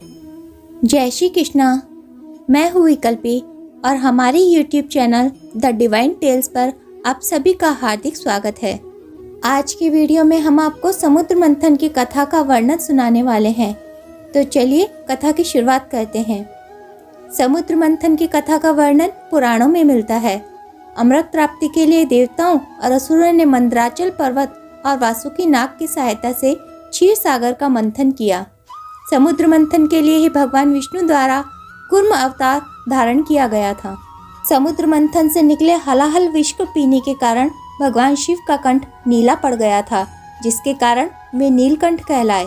जय श्री कृष्णा। मैं हूँ विकल्पी और हमारे YouTube channel The Divine Tales पर आप सभी का हार्दिक स्वागत है। आज की वीडियो में हम आपको समुद्र मंथन की कथा का वर्णन सुनाने वाले हैं। तो चलिए कथा की शुरुआत करते हैं। समुद्र मंथन की कथा का वर्णन पुराणों में मिलता है। अमृत प्राप्ति के लिए देवताओं और असुरों ने मंदराचल पर्वत और वासुकी नाग की सहायता से क्षीर सागर का मंथन किया। समुद्र मंथन के लिए ही भगवान विष्णु द्वारा कूर्म अवतार धारण किया गया था। समुद्र मंथन से निकले हलाहल विष को पीने के कारण भगवान शिव का कंठ नीला पड़ गया था, जिसके कारण वे नीलकंठ कहलाए।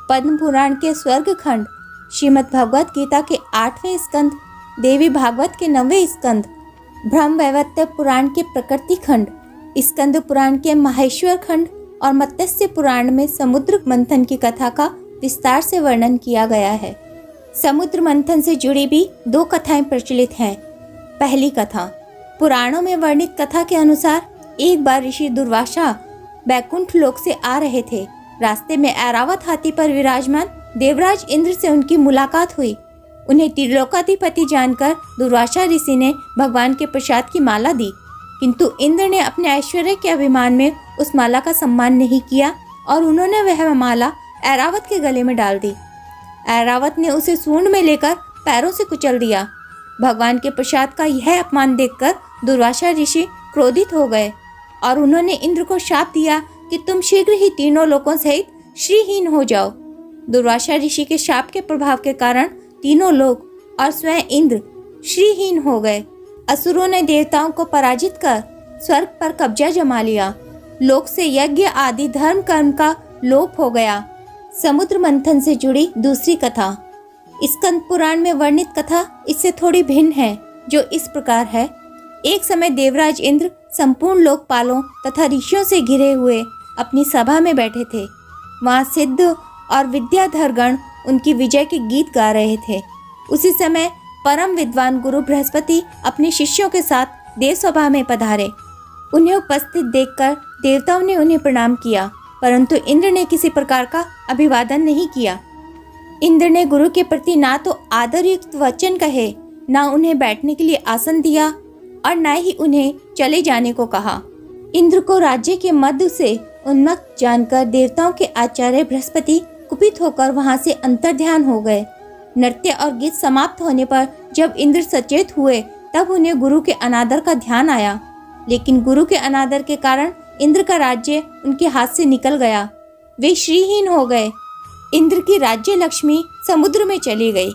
पद्म पुराण के स्वर्ग खंड, श्रीमद् भगवत गीता के 8वें स्कंद, देवी भागवत के 9वें स्कंद, ब्रह्म वैवर्त पुराण के प्रकृति खंड, स्कंद पुराण के माहेश्वर खंड और मत्स्य पुराण में समुद्र मंथन की कथा का विस्तार से वर्णन किया गया है। समुद्र मंथन से जुड़ी भी 2 कथाएं प्रचलित हैं। पहली कथा, पुराणों में वर्णित कथा के अनुसार एक बार ऋषि दुर्वासा बैकुंठ लोक से आ रहे थे। रास्ते में ऐरावत हाथी पर विराजमान देवराज इंद्र से उनकी मुलाकात हुई। उन्हें त्रिलोकाधिपति जानकर दुर्वासा ऋषि ने भगवान के प्रसाद की माला दी, किंतु इंद्र ने अपने ऐश्वर्य के अभिमान में उस माला का सम्मान नहीं किया और उन्होंने वह माला ऐरावत के गले में डाल दी। ऐरावत ने उसे सूंड में लेकर पैरों से कुचल दिया। भगवान के प्रसाद का यह अपमान देखकर दुर्वासा ऋषि क्रोधित हो गए और उन्होंने इंद्र को शाप दिया कि तुम शीघ्र ही तीनों लोकों सहित श्रीहीन हो जाओ। दुर्वासा ऋषि के शाप के प्रभाव के कारण तीनों लोक और स्वयं इंद्र श्रीहीन हो गए। असुरों ने देवताओं को पराजित कर स्वर्ग पर कब्जा जमा लिया। लोक से यज्ञ आदि धर्म कर्म का लोप हो गया। समुद्र मंथन से जुड़ी दूसरी कथा, स्कंद पुराण में वर्णित कथा इससे थोड़ी भिन्न है, जो इस प्रकार है। एक समय देवराज इंद्र संपूर्ण लोकपालों तथा ऋषियों से घिरे हुए अपनी सभा में बैठे थे। वहाँ सिद्ध और विद्याधरगण उनकी विजय के गीत गा रहे थे। उसी समय परम विद्वान गुरु बृहस्पति अपने शिष्यों के साथ देवसभा में पधारे। उन्हें उपस्थित देखकर देवताओं ने उन्हें प्रणाम किया, परंतु इंद्र ने किसी प्रकार का अभिवादन नहीं किया। इंद्र ने गुरु के प्रति ना तो आदरयुक्त वचन कहे, ना उन्हें बैठने के लिए आसन दिया और ना ही उन्हें चले जाने को कहा। इंद्र को राज्य के मद से उन्मत्त जानकर देवताओं के आचार्य बृहस्पति कुपित होकर वहां से अंतर्ध्यान हो गए। नृत्य और गीत समाप्त होने पर जब इंद्र सचेत हुए तब उन्हें गुरु के अनादर का ध्यान आया, लेकिन गुरु के अनादर के कारण इंद्र का राज्य उनके हाथ से निकल गया। वे श्रीहीन हो गए। इंद्र की राज्य लक्ष्मी समुद्र में चली गई।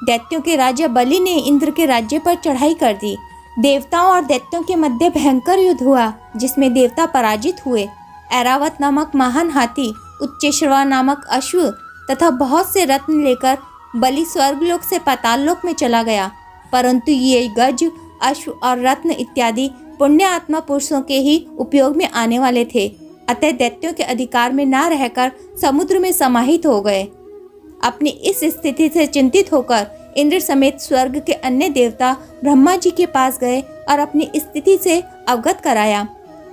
दैत्यों के राजा बलि ने इंद्र के राज्य पर चढ़ाई कर दी। देवताओं और दैत्यों के मध्य भयंकर युद्ध हुआ, जिसमें देवता पराजित हुए। ऐरावत नामक महान हाथी, उच्चैश्रवा नामक अश्व तथा बहुत से रत्न लेकर बलि स्वर्गलोक से पाताललोक में चला गया, परंतु ये गज, अश्व और रत्न इत्यादि पुण्य आत्मा पुरुषों के ही उपयोग में आने वाले थे। अतः दैत्यों के अधिकार में ना रहकर समुद्र में समाहित हो गए। अपनी इस स्थिति से चिंतित होकर इंद्र समेत स्वर्ग के अन्य देवता ब्रह्मा जी के पास गए और अपनी स्थिति से अवगत कराया।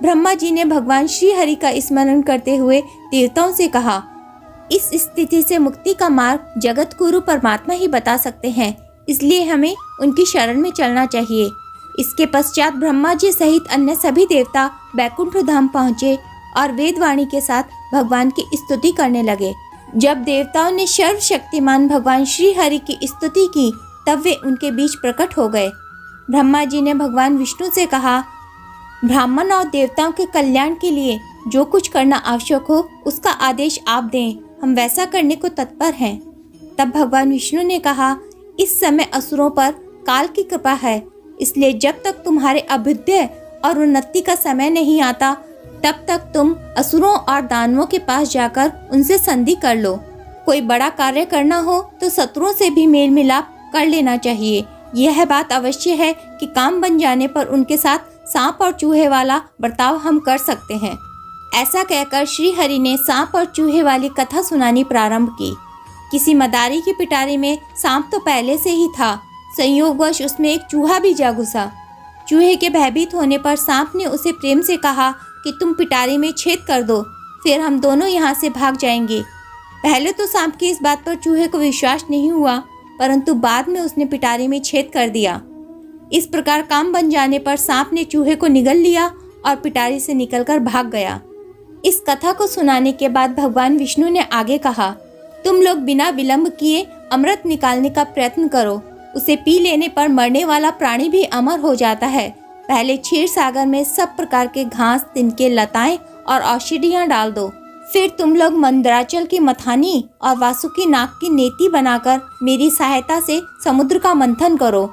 ब्रह्मा जी ने भगवान श्री हरि का स्मरण करते हुए देवताओं से कहा, इस स्थिति से मुक्ति का मार्ग जगत गुरु परमात्मा ही बता सकते हैं, इसलिए हमें उनकी शरण में चलना चाहिए। इसके पश्चात ब्रह्मा जी सहित अन्य सभी देवता बैकुंठ धाम पहुँचे और वेदवाणी के साथ भगवान की स्तुति करने लगे। जब देवताओं ने सर्वशक्तिमान भगवान श्री हरि की स्तुति की, तब वे उनके बीच प्रकट हो गए। ब्रह्मा जी ने भगवान विष्णु से कहा, ब्राह्मण और देवताओं के कल्याण के लिए जो कुछ करना आवश्यक हो उसका आदेश आप दें, हम वैसा करने को तत्पर हैं। तब भगवान विष्णु ने कहा, इस समय असुरों पर काल की कृपा है, इसलिए जब तक तुम्हारे अभ्युदय और उन्नति का समय नहीं आता, तब तक तुम असुरों और दानवों के पास जाकर उनसे संधि कर लो। कोई बड़ा कार्य करना हो तो शत्रुओं से भी मेल मिलाप कर लेना चाहिए। यह बात अवश्य है कि काम बन जाने पर उनके साथ सांप और चूहे वाला बर्ताव हम कर सकते हैं। ऐसा कहकर श्री हरि ने सांप और चूहे वाली कथा सुनानी प्रारंभ की। किसी मदारी की पिटारी में सांप तो पहले से ही था, संयोगवश उसमें एक चूहा भी जा घुसा। चूहे के भयभीत होने पर सांप ने उसे प्रेम से कहा कि तुम पिटारी में छेद कर दो, फिर हम दोनों यहाँ से भाग जाएंगे। पहले तो सांप की इस बात पर चूहे को विश्वास नहीं हुआ, परंतु बाद में उसने पिटारी में छेद कर दिया। इस प्रकार काम बन जाने पर सांप ने चूहे को निगल लिया और पिटारी से निकलकर भाग गया। इस कथा को सुनाने के बाद भगवान विष्णु ने आगे कहा, तुम लोग बिना विलंब किए अमृत निकालने का प्रयत्न करो। उसे पी लेने पर मरने वाला प्राणी भी अमर हो जाता है। पहले क्षीर सागर में सब प्रकार के घास, तिनके, लताएं और औषधियां डाल दो। फिर तुम लोग मंदराचल की मथानी और वासुकी नाग की नेति बनाकर मेरी सहायता से समुद्र का मंथन करो।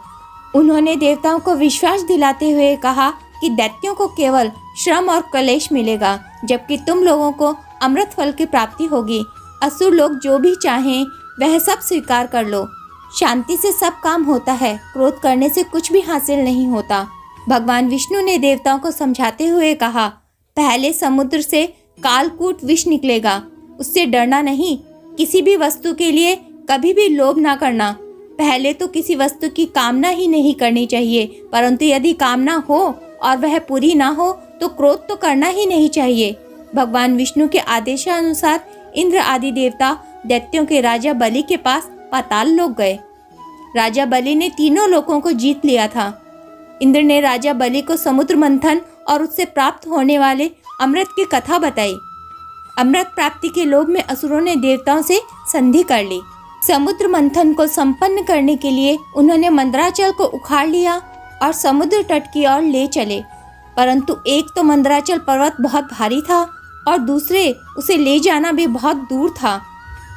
उन्होंने देवताओं को विश्वास दिलाते हुए कहा कि दैत्यों को केवल श्रम और क्लेश मिलेगा, जबकि तुम लोगों को अमृत फल की प्राप्ति होगी। असुर लोग जो भी चाहें वह सब स्वीकार कर लो। शांति से सब काम होता है, क्रोध करने से कुछ भी हासिल नहीं होता। भगवान विष्णु ने देवताओं को समझाते हुए कहा, पहले समुद्र से कालकूट विष निकलेगा, उससे डरना नहीं। किसी भी वस्तु के लिए कभी भी लोभ ना करना। पहले तो किसी वस्तु की कामना ही नहीं करनी चाहिए, परंतु यदि कामना हो और वह पूरी ना हो तो क्रोध तो करना ही नहीं चाहिए। भगवान विष्णु के आदेशानुसार इंद्र आदि देवता दैत्यों के राजा बलि के पास पाताल लोक गए। राजा बलि ने तीनों लोकों को जीत लिया था। इंद्र ने राजा बलि को समुद्र मंथन और उससे प्राप्त होने वाले अमृत की कथा बताई। अमृत प्राप्ति के लोभ में असुरों ने देवताओं से संधि कर ली। समुद्र मंथन को संपन्न करने के लिए उन्होंने मंदराचल को उखाड़ लिया और समुद्र तट की ओर ले चले, परंतु एक तो मंदराचल पर्वत बहुत भारी था और दूसरे उसे ले जाना भी बहुत दूर था।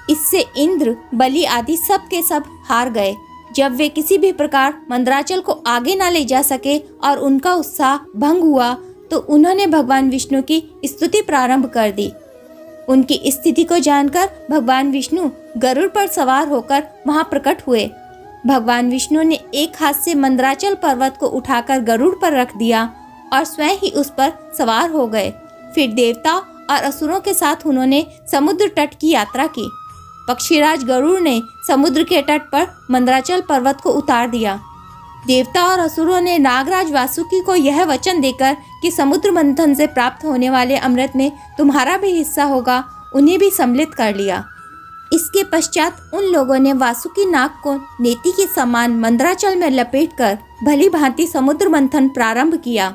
इससे इंद्र, बलि आदि सब के सब हार गए। जब वे किसी भी प्रकार मंदराचल को आगे ना ले जा सके और उनका उत्साह भंग हुआ तो उन्होंने भगवान विष्णु की स्तुति प्रारंभ कर दी। उनकी स्थिति को जानकर भगवान विष्णु गरुड़ पर सवार होकर वहां प्रकट हुए। भगवान विष्णु ने एक हाथ से मंदराचल पर्वत को उठाकर गरुड़ पर रख दिया और स्वयं ही उस पर सवार हो गए। फिर देवता और असुरों के साथ उन्होंने समुद्र तट की यात्रा की। पक्षीराज गरुड़ ने समुद्र के तट पर मंदराचल पर्वत को उतार दिया। देवता और असुरों ने नागराज वासुकी को यह वचन देकर कि समुद्र मंथन से प्राप्त होने वाले अमृत में तुम्हारा भी हिस्सा होगा, उन्हें भी सम्मिलित कर लिया। इसके पश्चात उन लोगों ने वासुकी नाग को नेति के समान मंदराचल में लपेटकर भली भांति समुद्र मंथन प्रारंभ किया।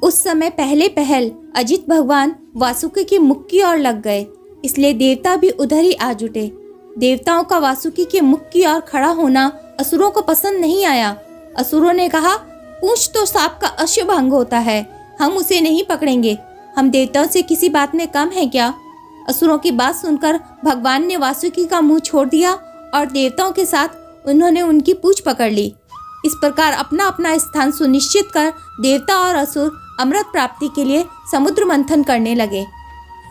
उस समय पहले पहल अजित भगवान वासुकी की मुख की ओर लग गए, इसलिए देवता भी उधर ही आ जुटे। देवताओं का वासुकी के मुख की ओर खड़ा होना असुरों को पसंद नहीं आया। असुरों ने कहा, पूंछ तो सांप का अशुभ अंग होता है, हम उसे नहीं पकड़ेंगे। हम देवताओं से किसी बात में कम है क्या? असुरों की बात सुनकर भगवान ने वासुकी का मुंह छोड़ दिया और देवताओं के साथ उन्होंने उनकी पूंछ पकड़ ली। इस प्रकार अपना अपना स्थान सुनिश्चित कर देवता और असुर अमृत प्राप्ति के लिए समुद्र मंथन करने लगे।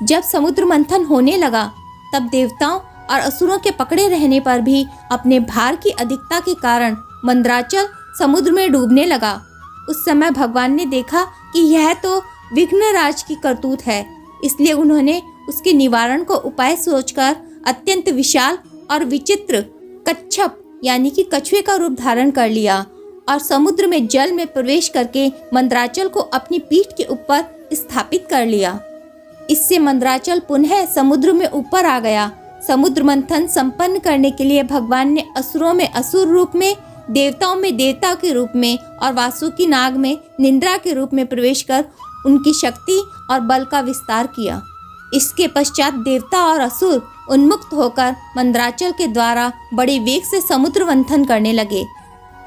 जब समुद्र मंथन होने लगा तब देवताओं और असुरों के पकड़े रहने पर भी अपने भार की अधिकता के कारण मंदराचल समुद्र में डूबने लगा। उस समय भगवान ने देखा कि यह तो विघ्नराज की करतूत है, इसलिए उन्होंने उसके निवारण को उपाय सोचकर अत्यंत विशाल और विचित्र कच्छप यानी कि कछुए का रूप धारण कर लिया और समुद्र में जल में प्रवेश करके मंदराचल को अपनी पीठ के ऊपर स्थापित कर लिया। इससे मंदराचल पुनः समुद्र में ऊपर आ गया। समुद्र मंथन संपन्न करने के लिए भगवान ने असुरों में असुर रूप में, देवताओं में देवता के रूप में और वासुकी नाग में निंद्रा के रूप में प्रवेश कर उनकी शक्ति और बल का विस्तार किया। इसके पश्चात देवता और असुर उन्मुक्त होकर मंदराचल के द्वारा बड़े वेग से समुद्र मंथन करने लगे।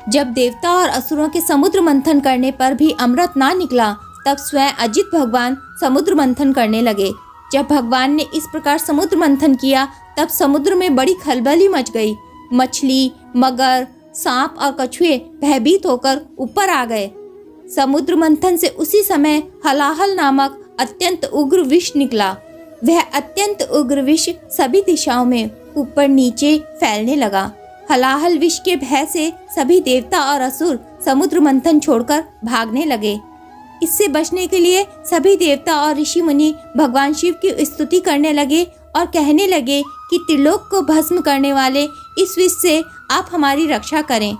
जब देवता और असुरों के समुद्र मंथन करने पर भी अमृत ना निकला तब स्वयं अजित भगवान समुद्र मंथन करने लगे। जब भगवान ने इस प्रकार समुद्र मंथन किया तब समुद्र में बड़ी खलबली मच गई। मछली, मगर, सांप और कछुए भयभीत होकर ऊपर आ गए। समुद्र मंथन से उसी समय हलाहल नामक अत्यंत उग्र विष निकला। वह अत्यंत उग्र विष सभी दिशाओं में ऊपर नीचे फैलने लगा। हलाहल विष के भय से सभी देवता और असुर समुद्र मंथन छोड़कर भागने लगे। इससे बचने के लिए सभी देवता और ऋषि मुनि भगवान शिव की स्तुति करने लगे और कहने लगे कि त्रिलोक को भस्म करने वाले इस विष से आप हमारी रक्षा करें।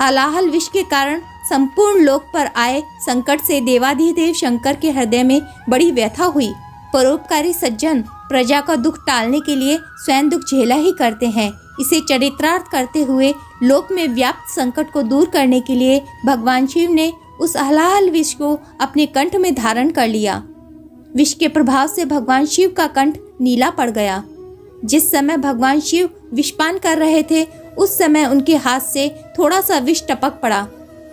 हलाहल विष के कारण संपूर्ण लोक पर आए संकट से देवाधिदेव शंकर के हृदय में बड़ी व्यथा हुई। परोपकारी सज्जन प्रजा का दुख टालने के लिए स्वयं दुख झेला ही करते हैं। इसे चरितार्थ करते हुए लोक में व्याप्त संकट को दूर करने के लिए भगवान शिव ने उस हलाहल विष को अपने कंठ में धारण कर लिया। विष के प्रभाव से भगवान शिव का कंठ नीला पड़ गया। जिस समय भगवान शिव विषपान कर रहे थे उस समय उनके हाथ से थोड़ा सा विष टपक पड़ा।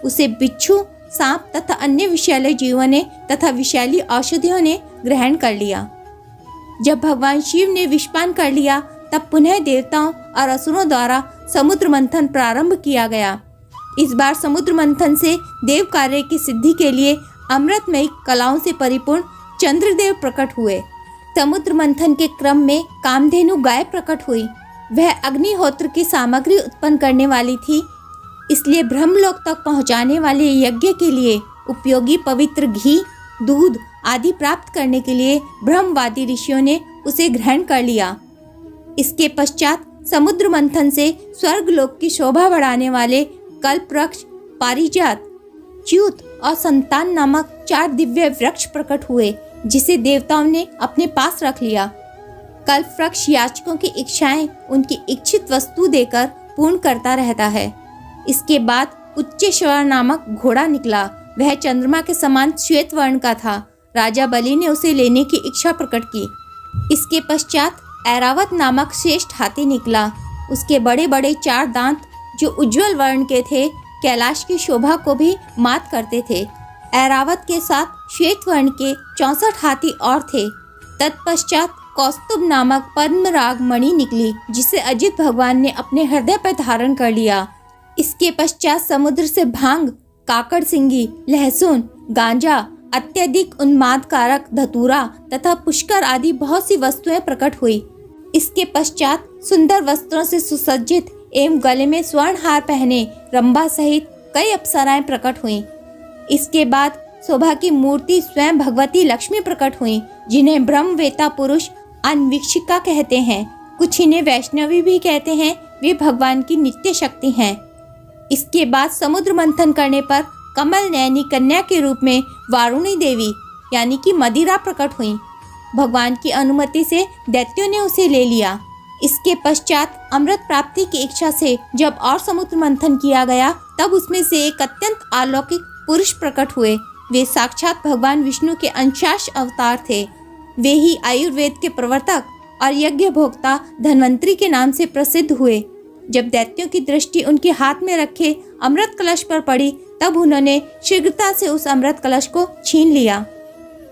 उसे बिच्छू, सांप तथा अन्य विषैले जीवों ने तथा विषैली औषधियों ने ग्रहण कर लिया। जब भगवान शिव ने विषपान कर लिया तब पुनः देवताओं और असुरों द्वारा समुद्र मंथन प्रारंभ किया गया। इस बार समुद्र मंथन से देव कार्य की सिद्धि के लिए अमृतमयी कलाओं से परिपूर्ण चंद्रदेव प्रकट हुए। समुद्र मंथन के क्रम में कामधेनु गाय प्रकट हुई। वह अग्निहोत्र की सामग्री उत्पन्न करने वाली थी, इसलिए ब्रह्मलोक तक पहुंचाने वाले यज्ञ के लिए उपयोगी पवित्र घी, दूध आदि प्राप्त करने के लिए ब्रह्मवादी ऋषियों ने उसे ग्रहण कर लिया। इसके पश्चात समुद्र मंथन से स्वर्गलोक की शोभा बढ़ाने वाले कल्पवृक्ष, पारिजात, च्यूत और संतान नामक 4 दिव्य वृक्ष प्रकट हुए, जिसे देवताओं ने अपने पास रख लिया। कल्पवृक्ष याचकों की इच्छाएं उनकी इच्छित वस्तु देकर पूर्ण करता रहता है। इसके बाद उच्चेश्वर नामक घोड़ा निकला। वह चंद्रमा के समान श्वेत वर्ण का था। राजा बलि ने उसे लेने की इच्छा प्रकट की। इसके पश्चात ऐरावत नामक श्रेष्ठ हाथी निकला। उसके बड़े बड़े 4 दांत जो उज्जवल वर्ण के थे, कैलाश की शोभा को भी मात करते थे। ऐरावत के साथ श्वेत वर्ण के 64 हाथी और थे। तत्पश्चात कौस्तुभ नामक पद्मराग मणि निकली, जिसे अजित भगवान ने अपने हृदय पर धारण कर लिया। इसके पश्चात समुद्र से भांग, काकड़ सिंगी, लहसुन, गांजा, अत्यधिक उन्माद कारक धतूरा तथा पुष्कर आदि बहुत सी वस्तुएं प्रकट हुई। इसके पश्चात सुंदर वस्त्रों से सुसज्जित एवं गले में स्वर्ण हार पहने रंभा सहित कई अप्सराएं प्रकट हुईं। इसके बाद शोभा की मूर्ति स्वयं भगवती लक्ष्मी प्रकट हुई, जिन्हें ब्रह्मवेता पुरुष अन्वीक्षिका कहते हैं। कुछ इन्हें वैष्णवी भी कहते हैं। वे भगवान की नित्य शक्ति हैं। इसके बाद समुद्र मंथन करने पर कमल नयनी कन्या के रूप में वारुणी देवी यानी कि मदिरा प्रकट हुई। भगवान की अनुमति से दैत्यों ने उसे ले लिया। इसके पश्चात अमृत प्राप्ति की इच्छा से जब और समुद्र मंथन किया गया तब उसमें से एक अत्यंत अलौकिक पुरुष प्रकट हुए। वे साक्षात भगवान विष्णु के अंशांश अवतार थे। वे ही आयुर्वेद के प्रवर्तक और यज्ञ भोक्ता धन्वंतरी के नाम से प्रसिद्ध हुए। जब दैत्यों की दृष्टि उनके हाथ में रखे अमृत कलश पर पड़ी तब उन्होंने शीघ्रता से उस अमृत कलश को छीन लिया।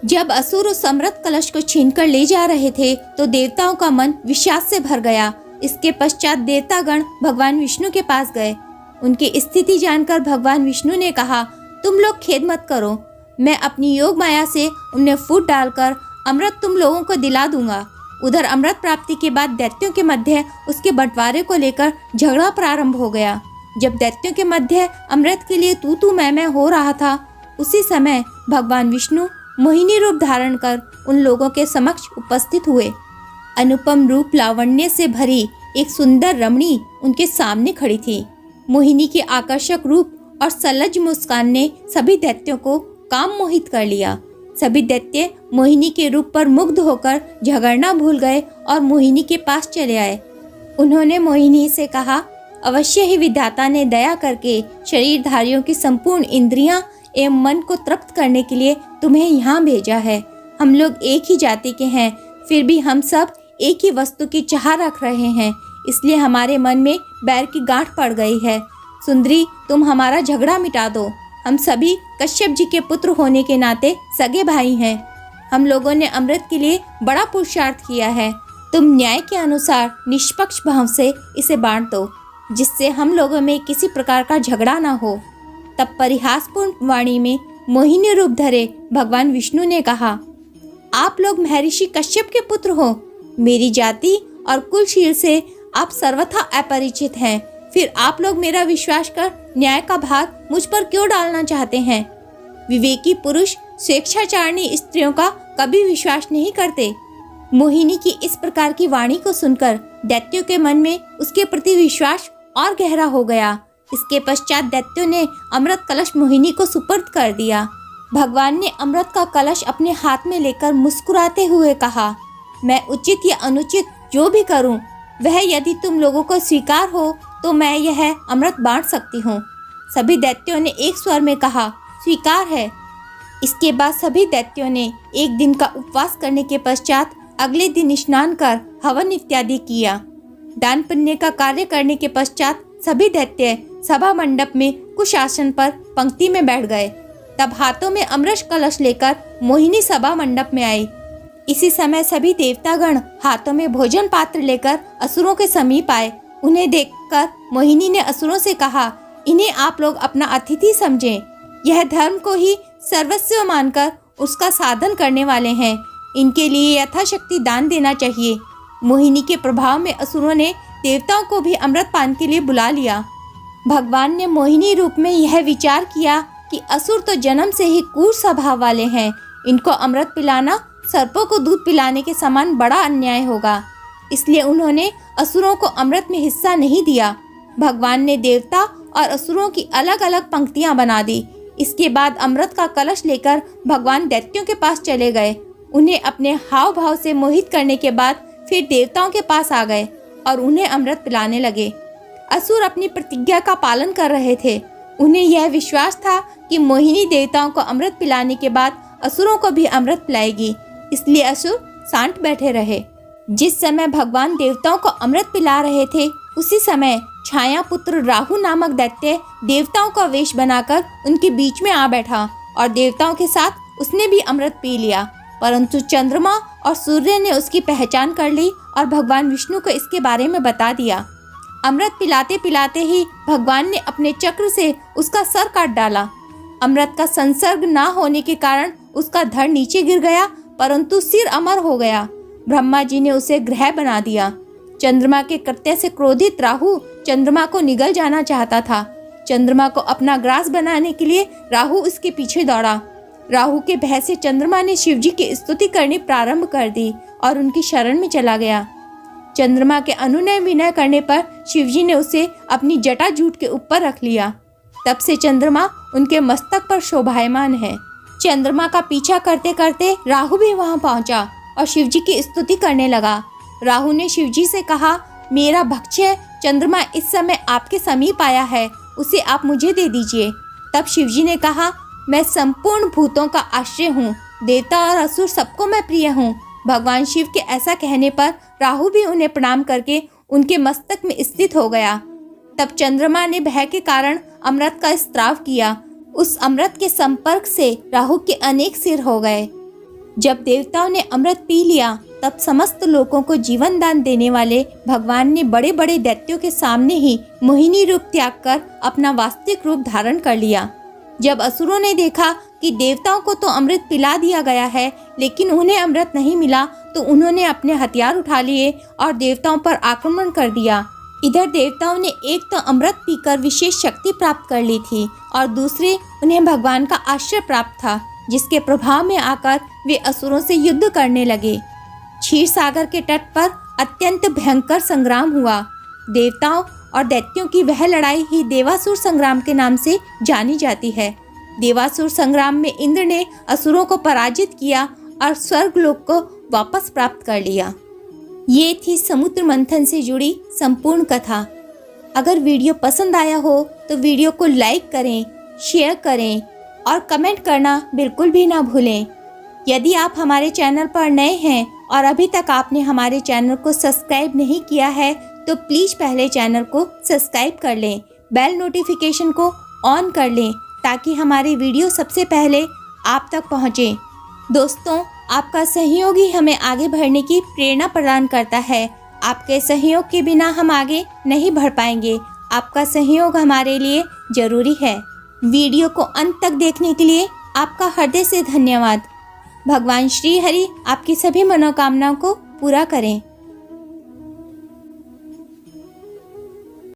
जब असुर उस अमृत कलश को छीनकर ले जा रहे थे तो देवताओं का मन विषाद से भर गया। इसके पश्चात देवतागण भगवान विष्णु के पास गए। उनकी स्थिति जानकर भगवान विष्णु ने कहा, तुम लोग खेद मत करो, मैं अपनी योग माया से उन्हें फूट डालकर अमृत तुम लोगों को दिला दूंगा। उधर अमृत प्राप्ति के बाद दैत्यों के मध्य उसके बंटवारे को लेकर झगड़ा प्रारंभ हो गया। जब दैत्यों के मध्य अमृत के लिए तू मैं हो रहा था, उसी समय भगवान विष्णु मोहिनी रूप धारण कर उन लोगों के समक्ष उपस्थित हुए। अनुपम रूप लावण्य से भरी एक सुंदर रमणी उनके सामने खड़ी थी। मोहिनी के आकर्षक रूप और सलज मुस्कान ने सभी दैत्यों को काम मोहित कर लिया। सभी दैत्य मोहिनी के रूप पर मुग्ध होकर झगड़ना भूल गए और मोहिनी के पास चले आए। उन्होंने मोहिनी से कहा, अवश्य ही विधाता ने दया करके शरीरधारियों की संपूर्ण इंद्रियां एवं मन को तृप्त करने के लिए तुम्हें यहाँ भेजा है। हम लोग एक ही जाति के हैं, फिर भी हम सब एक ही वस्तु की चाह रख रहे हैं, इसलिए हमारे मन में बैर की गांठ पड़ गई है। सुंदरी, तुम हमारा झगड़ा मिटा दो। हम सभी कश्यप जी के पुत्र होने के नाते सगे भाई हैं। हम लोगों ने अमृत के लिए बड़ा पुरुषार्थ किया है। तुम न्याय के अनुसार निष्पक्ष भाव से इसे बांट दो, जिससे हम लोगों में किसी प्रकार का झगड़ा ना हो। तब परिहासपूर्ण वाणी में मोहिनी रूप धरे भगवान विष्णु ने कहा, आप लोग महर्षि कश्यप के पुत्र हो। मेरी जाति और कुलशील से आप सर्वथा अपरिचित हैं। फिर आप लोग मेरा विश्वास कर न्याय का भार मुझ पर क्यों डालना चाहते हैं? विवेकी पुरुष स्वेच्छाचारिणी स्त्रियों का कभी विश्वास नहीं करते। मोहिनी की इस प्रकार की वाणी को सुनकर दैत्यों के मन में उसके प्रति विश्वास और गहरा हो गया। इसके पश्चात दैत्यों ने अमृत कलश मोहिनी को सुपर्द कर दिया। भगवान ने अमृत का कलश अपने हाथ में लेकर मुस्कुराते हुए कहा, मैं उचित या अनुचित जो भी करूं, वह यदि तुम लोगों को स्वीकार हो तो मैं यह अमृत बांट सकती हूँ। सभी दैत्यों ने एक स्वर में कहा, स्वीकार है। इसके बाद सभी दैत्यों ने एक दिन का उपवास करने के पश्चात अगले दिन स्नान कर हवन इत्यादि किया। दान पुण्य का कार्य करने के पश्चात सभी दैत्य सभा मंडप में कुश आसन पर पंक्ति में बैठ गए। तब हाथों में अमृत कलश लेकर मोहिनी सभा मंडप में आई। इसी समय सभी देवतागण हाथों में भोजन पात्र लेकर असुरों के समीप आए। उन्हें देखकर मोहिनी ने असुरों से कहा, इन्हें आप लोग अपना अतिथि समझें। यह धर्म को ही सर्वस्व मानकर उसका साधन करने वाले हैं। इनके लिए यथाशक्ति दान देना चाहिए। मोहिनी के प्रभाव में असुरों ने देवताओं को भी अमृत पान के लिए बुला लिया। भगवान ने मोहिनी रूप में यह विचार किया कि असुर तो जन्म से ही क्रूर स्वभाव वाले हैं। इनको अमृत पिलाना सर्पों को दूध पिलाने के समान बड़ा अन्याय होगा। इसलिए उन्होंने असुरों को अमृत में हिस्सा नहीं दिया। भगवान ने देवता और असुरों की अलग अलग पंक्तियां बना दी। इसके बाद अमृत का कलश लेकर भगवान दैत्यों के पास चले गए। उन्हें अपने हाव भाव से मोहित करने के बाद फिर देवताओं के पास आ गए और उन्हें अमृत पिलाने लगे। असुर अपनी प्रतिज्ञा का पालन कर रहे थे। उन्हें यह विश्वास था कि मोहिनी देवताओं को अमृत पिलाने के बाद असुरों को भी अमृत पिलाएगी। इसलिए असुर शांत बैठे रहे। जिस समय भगवान देवताओं को अमृत पिला रहे थे, उसी समय छाया पुत्र राहु नामक दैत्य देवताओं का वेश बनाकर उनके बीच में आ बैठा और देवताओं के साथ उसने भी अमृत पी लिया। परंतु चंद्रमा और सूर्य ने उसकी पहचान कर ली और भगवान विष्णु को इसके बारे में बता दिया। अमृत पिलाते पिलाते ही भगवान ने अपने चक्र से उसका सर काट डाला। अमृत का संसर्ग न होने के कारण उसका धड़ नीचे गिर गया, परंतु सिर अमर हो गया। ब्रह्मा जी ने उसे ग्रह बना दिया। चंद्रमा के कृत्य से क्रोधित राहु चंद्रमा को निगल जाना चाहता था। चंद्रमा को अपना ग्रास बनाने के लिए राहु उसके पीछे दौड़ा। राहु के भय से चंद्रमा ने शिवजी की स्तुति करनी प्रारंभ कर दी और उनकी शरण में चला गया। चंद्रमा के अनुनय विनय करने पर शिवजी ने उसे अपनी जटा जूट के ऊपर रख लिया। तब से चंद्रमा उनके मस्तक पर शोभायमान है। चंद्रमा का पीछा करते करते राहु भी वहां पहुंचा और शिवजी की स्तुति करने लगा। राहु ने शिवजी से कहा, मेरा भक्ष्य चंद्रमा इस समय आपके समीप आया है, उसे आप मुझे दे दीजिए। तब शिवजी ने कहा, मैं संपूर्ण भूतों का आश्रय हूँ, देवता और असुर सबको मैं प्रिय हूँ। भगवान शिव के ऐसा कहने पर राहु भी उन्हें प्रणाम करके उनके मस्तक में स्थित हो गया। तब चंद्रमा ने भय के कारण अमृत का स्त्राव किया। उस अमृत के संपर्क से राहु के अनेक सिर हो गए। जब देवताओं ने अमृत पी लिया, तब समस्त लोगों को जीवन दान देने वाले भगवान ने बड़े बड़े दैत्यों के सामने ही मोहिनी रूप त्याग कर अपना वास्तविक रूप धारण कर लिया। जब असुरों ने देखा कि देवताओं को तो अमृत पिला दिया गया है, लेकिन उन्हें अमृत नहीं मिला, तो उन्होंने अपने हथियार उठा लिए और देवताओं पर आक्रमण कर दिया। इधर देवताओं ने एक तो अमृत पीकर विशेष शक्ति प्राप्त कर ली थी और दूसरे उन्हें भगवान का आश्रय प्राप्त था, जिसके प्रभाव में आकर वे असुरों से युद्ध करने लगे। क्षीर सागर के तट पर अत्यंत भयंकर संग्राम हुआ। देवताओं और दैत्यों की वह लड़ाई ही देवासुर संग्राम के नाम से जानी जाती है। देवासुर संग्राम में इंद्र ने असुरों को पराजित किया और स्वर्गलोक को वापस प्राप्त कर लिया। ये थी समुद्र मंथन से जुड़ी संपूर्ण कथा। अगर वीडियो पसंद आया हो तो वीडियो को लाइक करें, शेयर करें और कमेंट करना बिल्कुल भी ना भूलें। यदि आप हमारे चैनल पर नए हैं और अभी तक आपने हमारे चैनल को सब्सक्राइब नहीं किया है, तो प्लीज़ पहले चैनल को सब्सक्राइब कर लें, बेल नोटिफिकेशन को ऑन कर लें ताकि हमारी वीडियो सबसे पहले आप तक पहुँचे। दोस्तों, आपका सहयोग ही हमें आगे बढ़ने की प्रेरणा प्रदान करता है। आपके सहयोग के बिना हम आगे नहीं बढ़ पाएंगे। आपका सहयोग हमारे लिए ज़रूरी है। वीडियो को अंत तक देखने के लिए आपका हृदय से धन्यवाद। भगवान श्री हरि आपकी सभी मनोकामनाओं को पूरा करें।